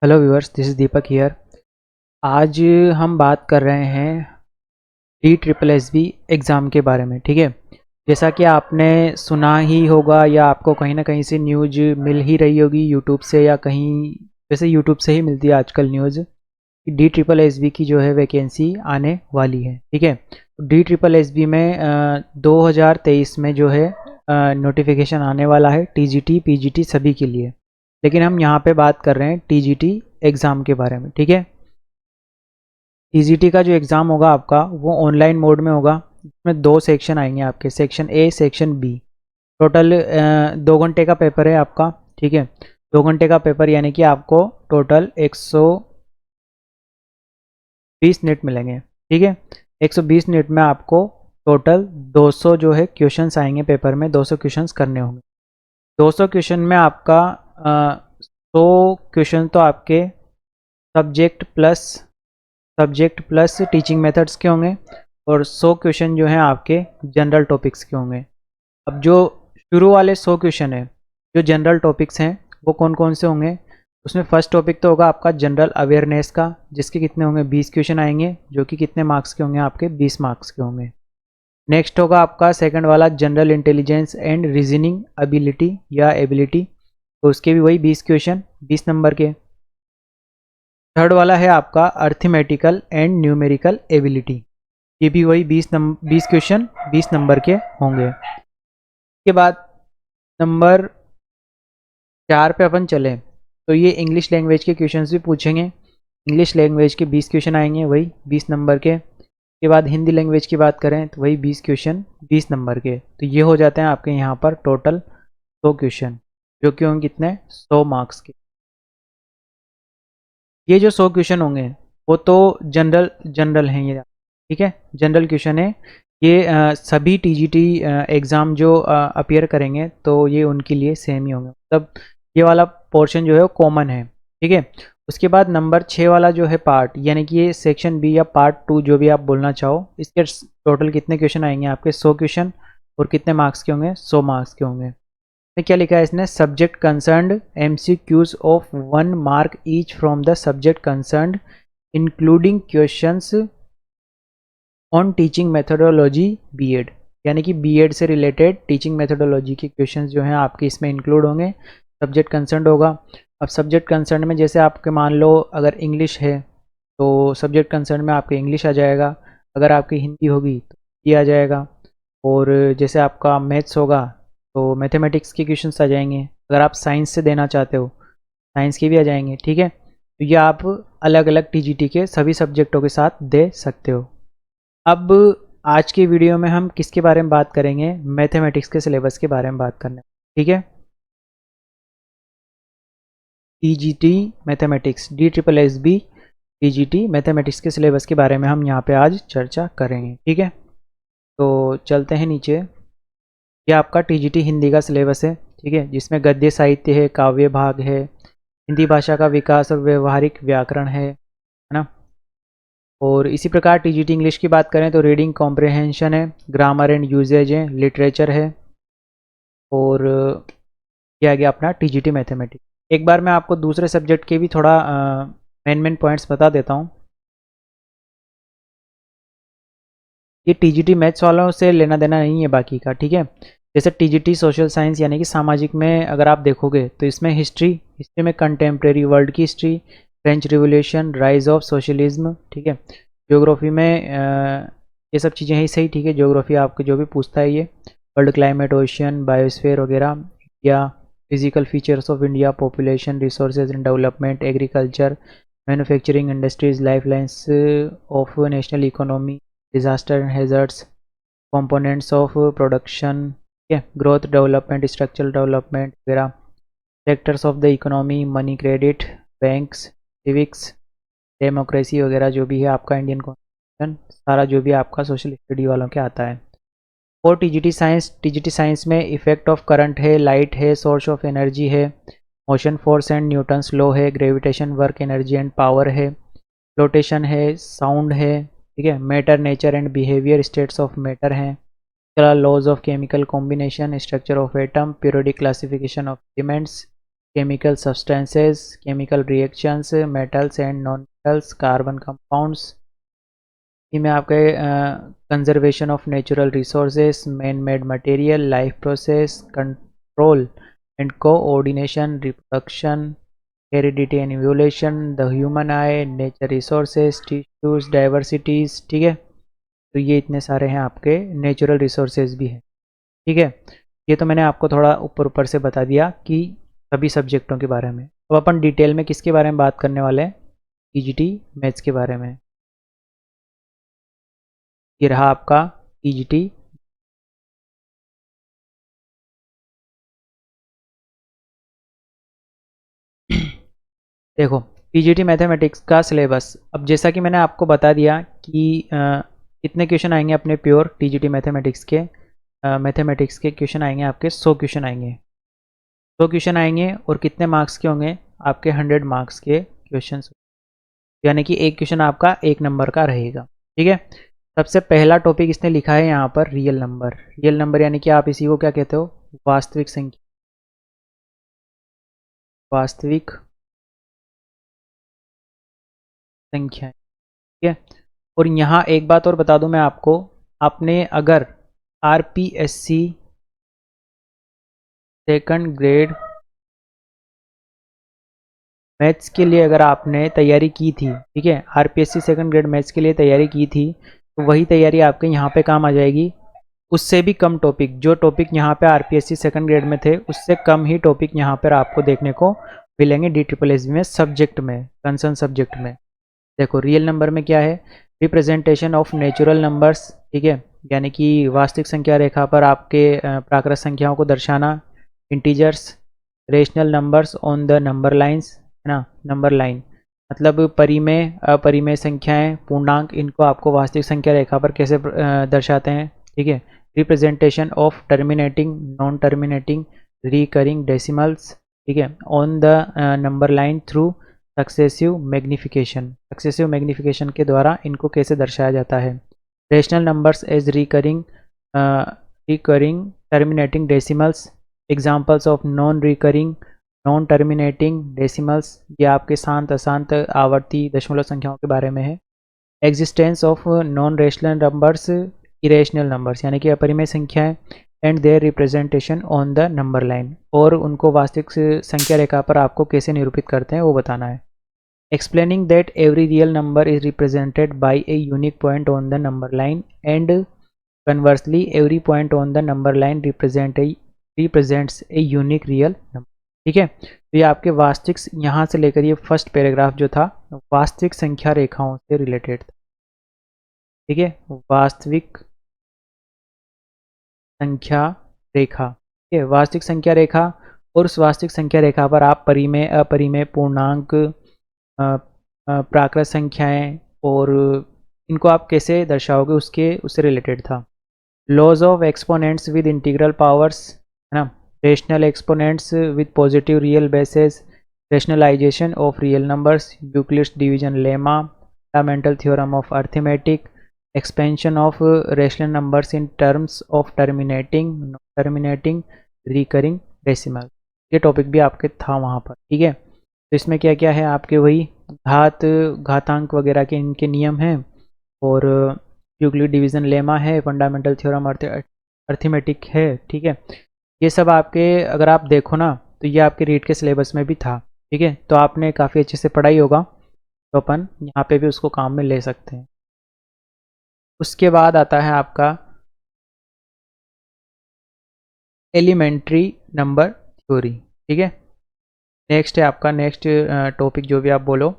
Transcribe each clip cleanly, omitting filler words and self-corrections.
Hello viewers, this is Deepak here. आज हम बात कर रहे हैं D triple S B exam के बारे में। ठीक है, जैसा कि आपने सुना ही होगा या आपको कहीं ना कहीं से न्यूज़ मिल ही रही होगी यूट्यूब से या कहीं, वैसे यूट्यूब से ही मिलती है आजकल न्यूज़ कि डी ट्रिपल एस बी की जो है वैकेंसी आने वाली है। ठीक है, डी ट्रिपल एस बी में 2023 में जो है नोटिफिकेशन आने वाला है T G T P G T सभी के लिए। लेकिन हम यहाँ पे बात कर रहे हैं टी जी टी एग्ज़ाम के बारे में। ठीक है, टीजीटी का जो एग्ज़ाम होगा आपका वो ऑनलाइन मोड में होगा। इसमें दो सेक्शन आएंगे आपके, section A section B. Total 2 घंटे का पेपर है आपका। ठीक है, 2 घंटे का पेपर यानी कि आपको टोटल 120 मिनट मिलेंगे। ठीक है, 120 मिनट में आपको टोटल 200 जो है क्वेश्चंस आएंगे पेपर में, 200 क्वेश्चंस करने होंगे। 200 क्वेश्चन में आपका 100 क्वेश्चन तो आपके सब्जेक्ट प्लस टीचिंग मेथड्स के होंगे और 100 क्वेश्चन जो हैं आपके जनरल टॉपिक्स के होंगे। अब जो शुरू वाले 100 क्वेश्चन है जो जनरल टॉपिक्स हैं वो कौन कौन से होंगे, उसमें फर्स्ट टॉपिक तो होगा आपका जनरल अवेयरनेस का, जिसके कितने होंगे 20 क्वेश्चन आएंगे, जो कि कितने मार्क्स के होंगे आपके 20 मार्क्स के होंगे। नेक्स्ट होगा आपका सेकंड वाला general intelligence and reasoning ability या एबिलिटी, तो उसके भी वही 20 क्वेश्चन 20 नंबर के। थर्ड वाला है आपका अर्थमेटिकल एंड न्यूमेरिकल एबिलिटी, ये भी वही 20 क्वेश्चन 20 नंबर के होंगे। इसके बाद नंबर 4 पे अपन चलें तो ये इंग्लिश लैंग्वेज के क्वेश्चंस भी पूछेंगे। इंग्लिश लैंग्वेज के 20 क्वेश्चन आएंगे वही 20 नंबर के। उसके बाद हिंदी लैंग्वेज की बात करें तो वही 20 क्वेश्चन 20 नंबर के। तो ये हो जाते हैं आपके यहाँ पर टोटल 100 क्वेश्चन, जो कि होंगे कितने 100 मार्क्स के। ये जो 100 क्वेश्चन होंगे वो तो जनरल जनरल हैं ये। ठीक है, जनरल क्वेश्चन है ये। सभी टीजीटी एग्ज़ाम जो अपीयर करेंगे तो ये उनके लिए सेम ही होंगे, मतलब ये वाला पोर्शन जो है वो कॉमन है। ठीक है, उसके बाद नंबर 6 वाला जो है पार्ट, यानी कि ये सेक्शन बी या पार्ट 2 जो भी आप बोलना चाहो, इसके टोटल कितने क्वेश्चन आएंगे आपके 100 क्वेश्चन, और कितने मार्क्स के होंगे 100 मार्क्स के होंगे। क्या लिखा है इसने, subject concerned MCQs of 1 mark each from the subject concerned including questions on teaching methodology BEd, यानी कि बीएड से रिलेटेड टीचिंग मेथोडोलॉजी के क्वेश्चंस जो हैं आपके इसमें इंक्लूड होंगे। सब्जेक्ट कंसर्न्ड होगा। अब सब्जेक्ट कंसर्न्ड में जैसे आपके मान लो अगर इंग्लिश है तो सब्जेक्ट कंसर्न्ड में आपके इंग्लिश आ जाएगा, अगर आपकी हिंदी होगी तो हिंदी आ जाएगा, और जैसे आपका मैथ्स होगा तो मैथमेटिक्स के क्वेश्चंस आ जाएंगे। अगर आप साइंस से देना चाहते हो साइंस के भी आ जाएंगे। ठीक है, तो ये आप अलग अलग टीजीटी के सभी सब्जेक्टों के साथ दे सकते हो। अब आज की वीडियो में हम किसके बारे में बात करेंगे, मैथमेटिक्स के सिलेबस के बारे में बात करने। ठीक है, TGT mathematics D triple S B TGT mathematics के सिलेबस के बारे में हम यहाँ पे आज चर्चा करेंगे। ठीक है, तो चलते हैं नीचे। यह आपका टीजीटी हिंदी का सिलेबस है। ठीक है, जिसमें गद्य साहित्य है, काव्य भाग है, हिंदी भाषा का विकास और व्यवहारिक व्याकरण है ना। और इसी प्रकार टीजीटी इंग्लिश की बात करें तो रीडिंग कॉम्प्रहेंशन है, ग्रामर एंड यूजेज है, लिटरेचर है, और यह आ गया अपना टीजीटी मैथमेटिक्स। एक बार मैं आपको दूसरे सब्जेक्ट के भी थोड़ा मेन पॉइंट्स बता देता हूँ। ये टीजीटी मैथ्स वालों से लेना देना नहीं है बाकी का। ठीक है, जैसे टीजीटी सोशल साइंस यानी कि सामाजिक में अगर आप देखोगे तो इसमें हिस्ट्री में कंटेम्प्रेरी वर्ल्ड की history, French revolution, rise of socialism. ठीक है, ज्योग्राफी में ये सब चीज़ें ही सही। ठीक है, ज्योग्राफी आपको जो भी पूछता है ये वर्ल्ड क्लाइमेट, ओशियन, बायोस्फीयर वगैरह, या physical features of India, population, resources and development, agriculture, manufacturing industries, life lines of national economy, disaster and hazards, components of production, ठीक है, ग्रोथ डेवलपमेंट, स्ट्रक्चरल डेवलपमेंट वगैरह, sectors of the economy, money, credit, banks, civics, democracy वगैरह जो भी है आपका Indian constitution, सारा जो भी आपका सोशल स्टडी वालों के आता है। और टीजीटी साइंस में इफेक्ट ऑफ करंट है, लाइट है, सोर्स ऑफ एनर्जी है, motion force and Newton's law है, gravitation, work, energy and power है, फ्लोटेशन है, साउंड है, ठीक है, matter, nature and behaviour, states of matter हैं, laws of chemical combination, structure of atom, periodic classification of elements, chemical substances, chemical reactions, metals and non metals, carbon compounds. इनमें आपके conservation of natural resources, man made material, life process, control and coordination, reproduction, heredity and evolution, the human I, nature resources, tissues, diversities. ठीक है, तो ये इतने सारे हैं आपके नेचुरल रिसोर्सेज भी हैं। ठीक है, ये तो मैंने आपको थोड़ा ऊपर ऊपर से बता दिया कि सभी सब्जेक्टों के बारे में। अब अपन डिटेल में किसके बारे में बात करने वाले हैं? टीजीटी मैथ्स के बारे में। ये रहा आपका टीजीटी। देखो, टीजीटी मैथमेटिक्स का सिलेबस, अब जैसा कि मैंने आपको बता दिया कि कितने क्वेश्चन आएंगे अपने प्योर टीजीटी मैथमेटिक्स के क्वेश्चन आएंगे आपके 100 क्वेश्चन आएंगे। 100 क्वेश्चन आएंगे और कितने मार्क्स के होंगे? आपके 100 मार्क्स के क्वेश्चन, यानी कि एक क्वेश्चन आपका 1 नंबर का रहेगा। ठीक है, सबसे पहला टॉपिक इसने लिखा है यहाँ पर रियल नंबर। रियल नंबर यानी कि आप इसी को क्या कहते हो? वास्तविक संख्या। वास्तविक संख्या। ठीक है, और यहाँ एक बात और बता दूं मैं आपको, आपने अगर आरपीएससी सेकंड ग्रेड मैथ्स के लिए अगर आपने तैयारी की थी, ठीक है, आरपीएससी सेकंड ग्रेड मैथ्स के लिए तैयारी की थी, तो वही तैयारी आपके यहाँ पे काम आ जाएगी। उससे भी कम टॉपिक, जो टॉपिक यहाँ पे आरपीएससी सेकंड ग्रेड में थे, उससे कम ही टॉपिक यहाँ पर आपको देखने को मिलेंगे DSSB में, सब्जेक्ट में, कंसर्न सब्जेक्ट में। देखो, रियल नंबर में क्या है? Representation of natural numbers. ठीक है, यानी कि वास्तविक संख्या रेखा पर आपके प्राकृत संख्याओं को दर्शाना। Integers, rational numbers on the number lines, है ना, नंबर लाइन मतलब परिमेय अपरिमेय संख्याएं, पूर्णांक, इनको आपको वास्तविक संख्या रेखा पर कैसे दर्शाते हैं। ठीक है, representation of terminating, non terminating, recurring decimals, ठीक है, on the number line through successive magnification. Successive magnification के द्वारा इनको कैसे दर्शाया जाता है। Rational numbers as recurring terminating decimals. Examples of non recurring non terminating decimals, ये आपके शांत अशांत आवर्ती दशमलव संख्याओं के बारे में है। Existence of non rational numbers, irrational numbers यानी कि अपरिमेय संख्याएं, and their representation on the number line, और उनको वास्तविक संख्या रेखा पर आपको कैसे निरूपित करते हैं वो बताना है। Explaining that every real number is represented by a unique point on the number line and conversely every point on the number line represents a unique real number. ठीक है, तो ये आपके वास्तविक, यहाँ से लेकर ये फर्स्ट पैराग्राफ जो था वास्तविक संख्या रेखाओं से रिलेटेड था। ठीक है, वास्तविक संख्या रेखा। ठीक है, वास्तविक संख्या रेखा, और उस वास्तविक संख्या रेखा पर आप परिमेय अपरिमेय पूर्णांक प्राकृत संख्याएं और इनको आप कैसे दर्शाओगे उससे रिलेटेड था। Laws of exponents with integral powers, है ना, rational exponents with positive real bases, rationalisation of real numbers, Euclid's division lemma, fundamental theorem of arithmetic, expansion of rational numbers in terms of terminating, non terminating, recurring decimal. ये topic भी आपके था वहाँ पर। ठीक है, तो इसमें क्या क्या है आपके, वही घातांक वगैरह के इनके नियम हैं, और यूक्लिड डिवीजन लेमा है, फंडामेंटल थ्योरम अर्थमेटिक है। ठीक है, ये सब आपके अगर आप देखो ना, तो ये आपके रीट के सिलेबस में भी था। ठीक है, तो आपने काफ़ी अच्छे से पढ़ाई होगा, तो अपन यहाँ पे भी उसको काम में ले सकते हैं। उसके बाद आता है आपका एलिमेंट्री नंबर थ्योरी। ठीक है, नेक्स्ट है आपका, नेक्स्ट टॉपिक जो भी आप बोलो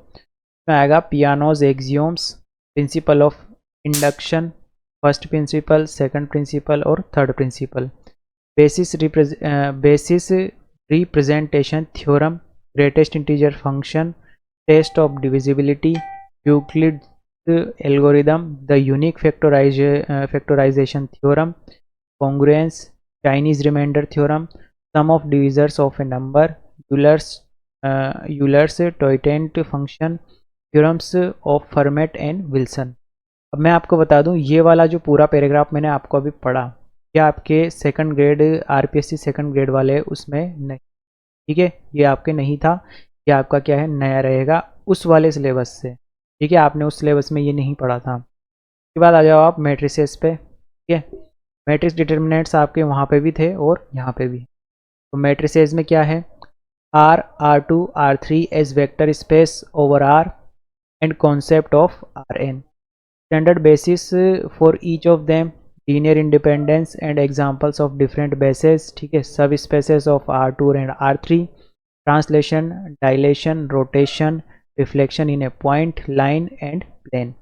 में आएगा Peano's axioms, principle of induction, first principle, second principle और third principle, basis representation theorem, greatest integer function, test of divisibility, Euclid algorithm, the unique factorisation theorem, congruence, Chinese remainder theorem, sum of divisors of a number, Euler's totient function, theorems of Fermat and Wilson. अब मैं आपको बता दूं, ये वाला जो पूरा paragraph मैंने आपको अभी पढ़ा, ये आपके second grade RPSC second grade वाले उसमें नहीं, ठीक है, ये आपके नहीं था, ये आपका क्या है, नया रहेगा उस वाले सिलेबस से। ठीक है, आपने उस सिलेबस में ये नहीं पढ़ा था। उसके बाद आ जाओ आप मैट्रिसेस पे। ठीक है, मैट्रिक्स डिटर्मिनेंट्स आपके वहाँ पे भी थे और यहाँ पे भी। तो मैट्रिसेस में क्या है, R, R2, R3 as vector space over R and concept of Rn. Standard basis for each of them, linear independence and examples of different bases. ठीक है, subspaces of R2 and R3, translation, dilation, rotation, reflection in a point, line and plane.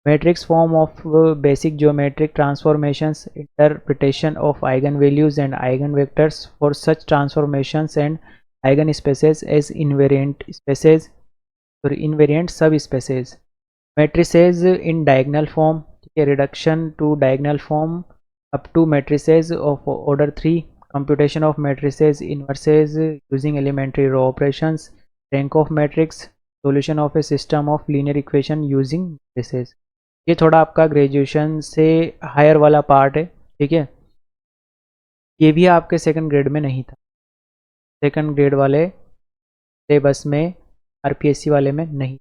Matrix form of basic geometric transformations, interpretation of eigenvalues and eigenvectors for such transformations and eigenspaces as invariant spaces or invariant subspaces. Matrices in diagonal form, reduction to diagonal form up to matrices of order 3, computation of matrices inverses using elementary row operations, rank of matrix, solution of a system of linear equation using matrices. ये थोड़ा आपका graduation से higher वाला part है। ठीक है, ये भी आपके सेकंड ग्रेड में नहीं था, सेकंड ग्रेड वाले सिलेबस में, आरपीएससी वाले में नहीं,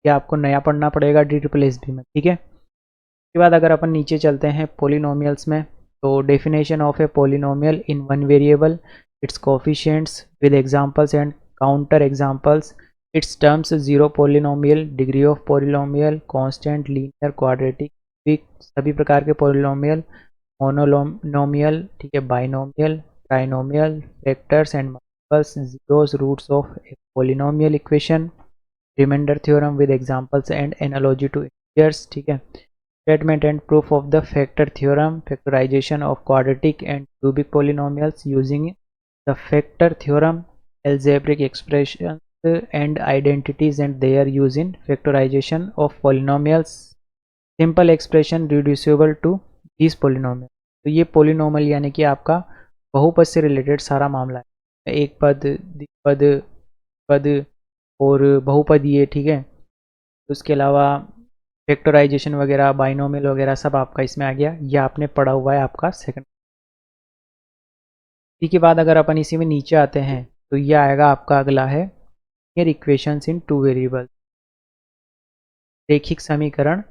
ये आपको नया पढ़ना पड़ेगा DSSB में। ठीक है, उसके बाद अगर अपन नीचे चलते हैं पोलिनोमियल्स में, तो definition of a polynomial in one variable, its coefficients with examples and counter examples, its terms, zero polynomial, degree of polynomial, constant, linear, quadratic, weak, सभी प्रकार के पोलिनोमियल, मोनोनोमियल, ठीक है, binomial, trinomial, factors and multiples, zeros, roots of a polynomial equation, remainder theorem with examples and analogy to integers. ठीक है, statement and proof of the factor theorem, factorization of quadratic and cubic polynomials using the factor theorem, algebraic expressions and identities and their use in factorization of polynomials, simple expression reducible to these polynomials. तो ये polynomial यानी कि आपका बहुपद से related सारा मामला है, एक पद, द्विपद, पद और बहुपदीय। ठीक है, उसके अलावा फैक्टराइजेशन वगैरह, बाइनोमियल वगैरह सब आपका इसमें आ गया, ये आपने पढ़ा हुआ है आपका सेकंड। इसी के बाद अगर अपन इसी में नीचे आते हैं तो ये आएगा आपका अगला है लिनियर इक्वेशंस इन टू वेरिएबल, रैखिक समीकरण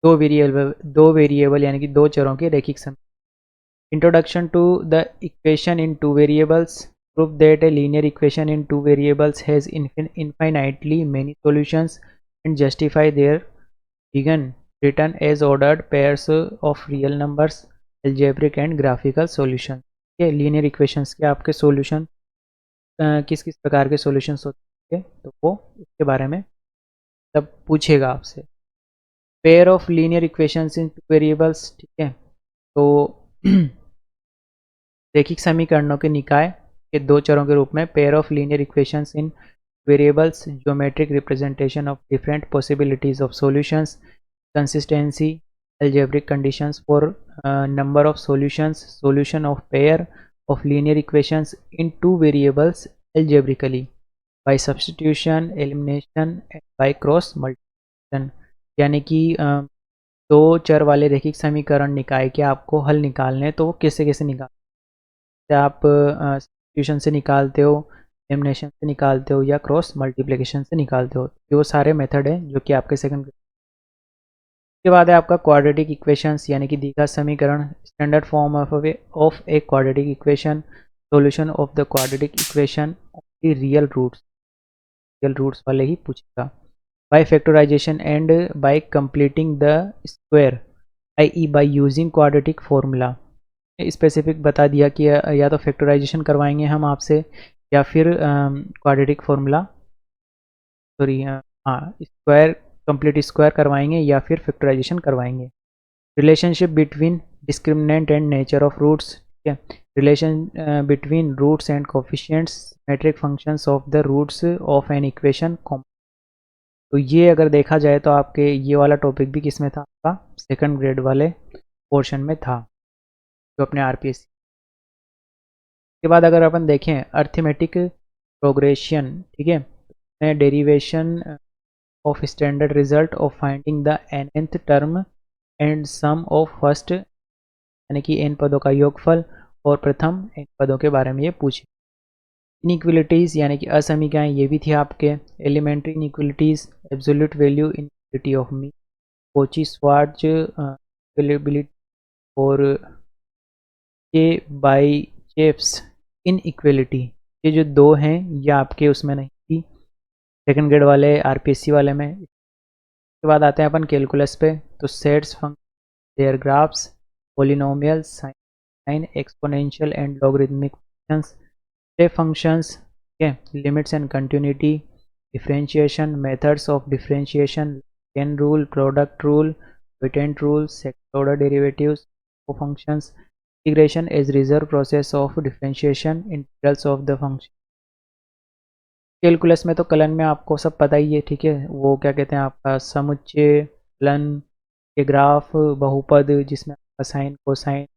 दो वेरिएबल यानी कि दो चरों के रैखिक समीकरण। Introduction to the equation in two variables, proof that a linear equation in two variables has infinitely many solutions and justify their Begin written as ordered pairs of real numbers, algebraic and graphical solution. ये linear equations के आपके solution किस किस प्रकार के solutions होते हैं, तो वो उसके बारे में तब पूछेगा आपसे। Pair of linear equations in two variables, ठीक है, तो रैखिक समीकरणों के निकाय के दो चरों के रूप में pair of linear equations in variables, geometric representation of different possibilities of solutions, consistency, algebraic conditions for number of solutions, solution of pair of linear equations in two variables algebraically by substitution, elimination and by cross multiplication। यानी कि दो चर वाले रैखिक समीकरण निकाय के आपको हल निकालने, तो वो कैसे कैसे निकालते, आप सब्स्टिट्यूशन से निकालते हो, एलिमिनेशन से निकालते हो या क्रॉस मल्टीप्लिकेशन से निकालते हो, ये वो सारे मेथड हैं जो कि आपके सेकंड। उसके बाद है आपका क्वाड्रेटिक इक्वेशंस यानी कि द्विघात समीकरण, standard form of a quadratic equation, solution of the quadratic equation only real roots वाले ही पूछेगा, by factorisation and by completing the square i.e. By using quadratic formula. Specific बता दिया कि या तो फैक्टराइजेशन करवाएंगे हम आपसे या फिर क्वाड्रेटिक फॉर्मूला, सॉरी हाँ, स्क्वायर, कंप्लीट स्क्वायर करवाएंगे या फिर फैक्टराइजेशन करवाएंगे। Relationship between discriminant and nature of roots, ठीक है, relation between roots and coefficients, metric functions of the roots of an equation. तो ये अगर देखा जाए तो आपके ये वाला टॉपिक भी किस में था, आपका सेकंड ग्रेड वाले पोर्शन में था जो अपने आरपीएससी के बाद अगर अपन देखें अर्थमेटिक प्रोग्रेशन, ठीक है, derivation of standard result of finding the nth term and sum of first, यानी कि n पदों का योगफल और प्रथम n पदों के बारे में ये पूछे। इनइक्वलिटीज़ यानी कि असमीकरण ये भी थी आपके। Elementary inequalities, absolute value inequality of me, Cauchy Schwarz equilibrity और के बाई चेप्स इनइक्वलिटी। ये जो दो हैं ये आपके उसमें नहीं थी, सेकंड ग्रेड वाले आरपीएससी वाले में। इसके बाद आते हैं अपन कैलकुलस पे। तो sets function, their graphs, polynomials, sine, exponential and logarithmic functions, step functions, ठीक है, limits and continuity, differentiation, methods of differentiation, chain rule, product rule, patent rule, second order derivatives, functions, integration as reserve process of differentiation, integrals of the function. Calculus में तो kiln में आपको सब पता ही है, ठीक है, वो क्या कहते हैं आपका समुच्चय, कलन के ग्राफ, बहुपद जिसमें आपका साइन कोसाइन,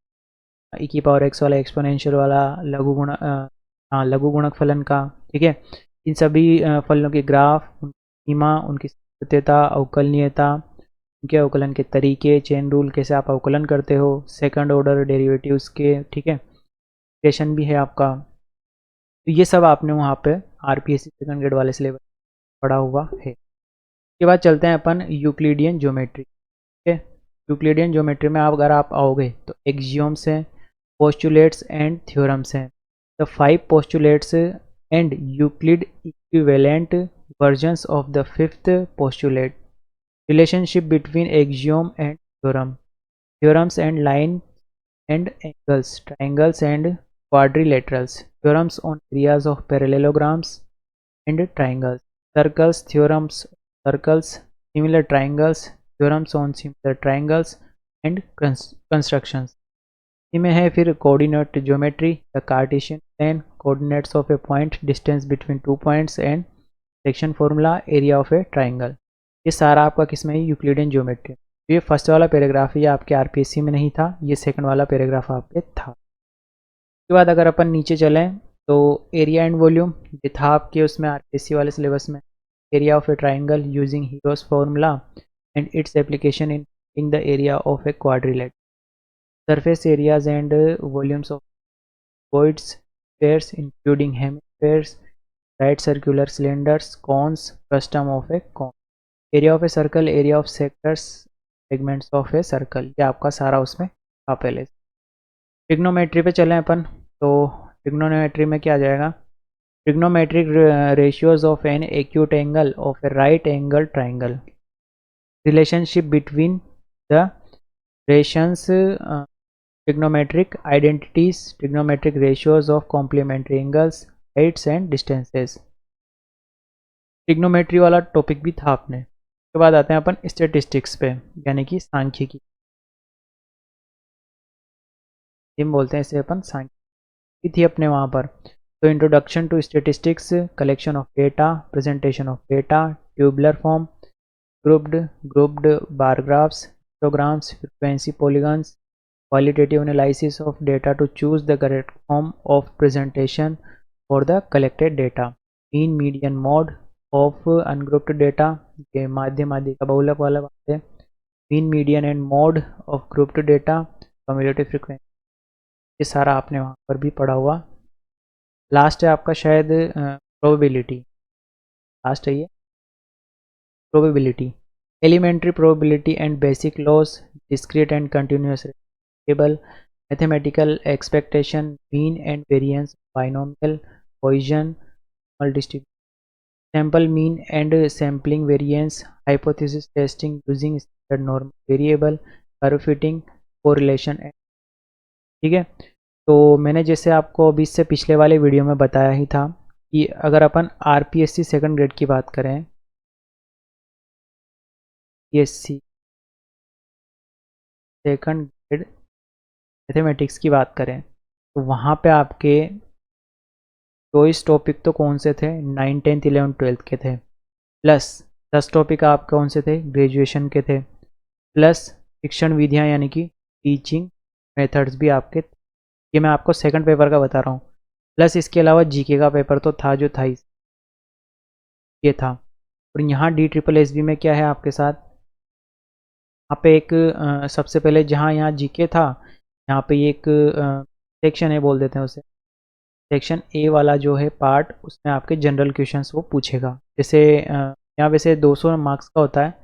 ई की पावर एक्स वाला, एक्सपोनेंशियल वाला, लघु गुणक फलन का, ठीक है, इन सभी फलनों के ग्राफ, उनकी सीमा, उनकी सत्यता, अवकलनीयता, उनके अवकलन के तरीके, चेन रूल कैसे आप अवकलन करते हो, सेकंड ऑर्डर डेरिवेटिव्स के, ठीक है, क्वेश्चन भी है आपका। तो ये सब आपने वहाँ पे आरपीएससी सेकंड ग्रेड वाले सिलेबस पढ़ा हुआ है। इसके बाद चलते हैं अपन यूक्लिडियन ज्योमेट्री, ठीक है। यूक्लिडियन ज्योमेट्री में अगर आप आओगे तो एक्सियोम्स हैं, पोस्टुलेट्स एंड थ्योरम्स हैं। The 5 postulates and Euclid equivalent versions of the 5th postulate, relationship between axiom and theorem, theorems and line and angles, triangles and quadrilaterals, theorems on areas of parallelograms and triangles, circles, theorems circles, similar triangles, theorems on similar triangles and constructions। इनमें है फिर coordinate geometry, the Cartesian plane, coordinates of a point, distance between 2 points and section formula, area of a triangle. ये सारा आपका किस में है, Euclidean geometry. ये फर्स्ट वाला पैराग्राफ ये आपके आरपीएससी में नहीं था, ये सेकंड वाला पैराग्राफ आपके था। उसके बाद अगर अपन नीचे चलें तो एरिया एंड वॉल्यूम, ये था आपके उसमें आरपीएससी वाले सिलेबस में। Area of a triangle using Heron's formula and its application in the area of a quadrilateral, surface areas and volumes of voids, spheres including hemispheres, right circular cylinders, cones, frustum of a cone, area of a circle, area of sectors, segments of a circle। ये आपका सारा उसमें था पहले। Trigonometry पे चलें अपन, तो trigonometry में क्या आ जाएगा, trigonometric ratios of an acute angle of a right angle triangle, relationship between the ratios, trigonometric identities, trigonometric ratios of complementary angles, heights and distances। Trigonometry वाला टॉपिक भी था आपने। उसके बाद आते हैं अपन स्टैटिस्टिक्स पे, यानी कि सांख्यिकी, हम बोलते हैं इसे अपन सांख्यिकी थी अपने वहाँ पर। तो introduction to statistics, collection of data, presentation of data, tubular form, grouped bar graphs, histograms, frequency polygons, qualitative analysis of data to choose the correct form of presentation for the collected data, mean median mode of ungrouped data, ये माध्य माध्य का बहुलक वाला बात है, mean median and mode of grouped data, cumulative frequency, ये सारा आपने वहाँ पर भी पढ़ा हुआ। लास्ट है आपका शायद प्रोबेबिलिटी, लास्ट है ये probability, elementary probability and basic laws, discrete and continuous table, mathematical expectation, mean and variance, binomial, Poisson distribution, sample mean and sampling variance, hypothesis testing using standard normal variable, curve fitting, correlation। ठीक है, तो मैंने जैसे आपको अभी से पिछले वाले वीडियो में बताया ही था कि अगर अपन आरपीएससी सेकंड ग्रेड की बात करें, पीएससी सेकंड ग्रेड मैथमेटिक्स की बात करें तो वहाँ पे आपके चॉइस टॉपिक तो कौन से थे, 9, 10, 11, 12 के थे, प्लस 10 टॉपिक आप कौन से थे, ग्रेजुएशन के थे, प्लस शिक्षण विधियाँ यानी कि टीचिंग मेथड्स भी आपके, ये मैं आपको सेकंड पेपर का बता रहा हूँ, प्लस इसके अलावा जीके का पेपर तो था जो था ये था। और यहाँ DSSB में क्या है आपके साथ, यहाँ पे एक सबसे पहले जहाँ यहाँ जीके था, यहाँ पे एक सेक्शन है, बोल देते हैं उसे सेक्शन ए वाला जो है पार्ट, उसमें आपके जनरल क्वेश्चंस वो पूछेगा। जैसे यहाँ वैसे 200 मार्क्स का होता है,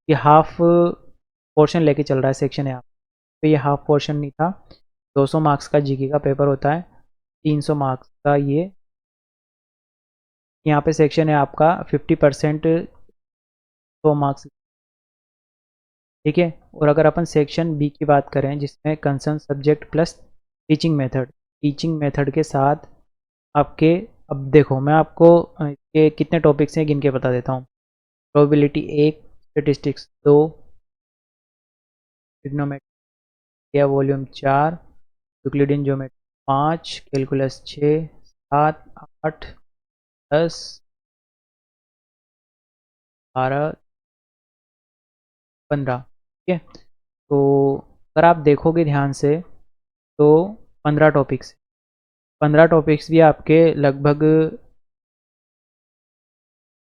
ये हाफ पोर्शन लेके चल रहा है सेक्शन ए, तो ये हाफ पोर्शन नहीं था। 200 मार्क्स का जीके का पेपर होता है, 300 मार्क्स का ये। यहाँ पे सेक्शन है आपका 50% 100 मार्क्स, ठीक है। और अगर अपन सेक्शन बी की बात करें, जिसमें concern subject plus teaching method के साथ आपके, अब देखो मैं आपको ये कितने टॉपिक्स हैं गिन के बता देता हूँ। प्रोबेबिलिटी 1, स्टेटिस्टिक्स 2, ट्रिग्नोमेट्री या वॉल्यूम 4, यूक्लिडियन ज्योमेट्री 5, कैलकुलस 6, 7, 8, 10, 12, 15, ठीक है। तो अगर आप देखोगे ध्यान से तो 15 टॉपिक्स भी आपके लगभग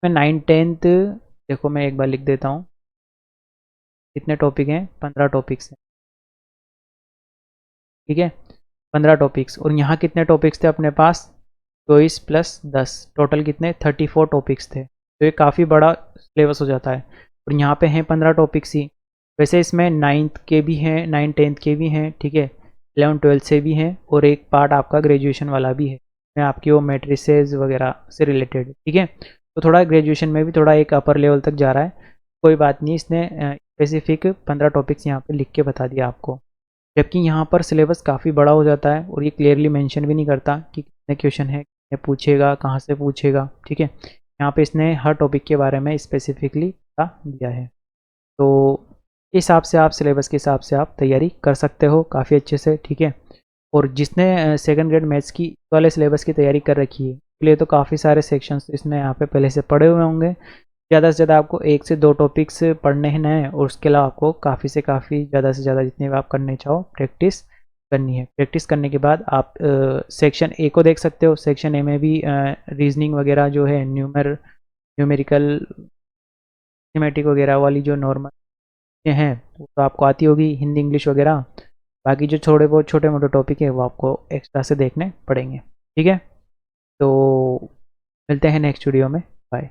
में 9-10, देखो मैं एक बार लिख देता हूँ कितने टॉपिक हैं, 15 टॉपिक्स हैं, ठीक है। 15 टॉपिक्स, और यहाँ कितने टॉपिक्स थे अपने पास, 24 प्लस 10, टोटल कितने 34 टॉपिक्स थे। तो ये काफ़ी बड़ा सिलेबस हो जाता है, और यहाँ पे हैं 15 टॉपिक्स ही। वैसे इसमें 9th के भी हैं, 9-10 के भी हैं, ठीक है, 11-12 से भी हैं, और एक पार्ट आपका ग्रेजुएशन वाला भी है, मैं आपकी वो मैट्रिसेस वगैरह से रिलेटेड, ठीक है। तो थोड़ा ग्रेजुएशन में भी थोड़ा एक अपर लेवल तक जा रहा है, कोई बात नहीं। इसने स्पेसिफिक 15 टॉपिक्स यहाँ पे लिख के बता दिया आपको, जबकि यहाँ पर सिलेबस काफ़ी बड़ा हो जाता है, और ये क्लियरली मेंशन भी नहीं करता कि कितने क्वेश्चन है, कितने पूछेगा, कहाँ से पूछेगा, ठीक है। यहाँ पे इसने हर टॉपिक के बारे में स्पेसिफिकली बता दिया है। तो इस हिसाब से आप सिलेबस के हिसाब से आप तैयारी कर सकते हो काफ़ी अच्छे से, ठीक है। और जिसने सेकंड ग्रेड मैथ्स की वाले सिलेबस की तैयारी कर रखी है, उसके लिए तो काफ़ी सारे सेक्शंस इसने यहाँ पे पहले से पढ़े हुए होंगे। ज़्यादा से ज़्यादा आपको 1 से 2 टॉपिक्स पढ़ने हैं नए, और उसके अलावा आपको काफ़ी से काफ़ी ज़्यादा से ज़्यादा जितने भी आप करने चाहो प्रैक्टिस करनी है। प्रैक्टिस करने के बाद आप सेक्शन ए को देख सकते हो। सेक्शन ए में भी रीजनिंग वगैरह जो है, न्यूमेरिकल थीमेटिक वगैरह वाली जो नॉर्मल हैं वो तो आपको आती होगी, हिंदी इंग्लिश वगैरह। बाकी जो थोड़े बहुत छोटे मोटे टॉपिक है वो आपको एक्स्ट्रा से देखने पड़ेंगे, ठीक है। तो मिलते हैं नेक्स्ट वीडियो में, बाय।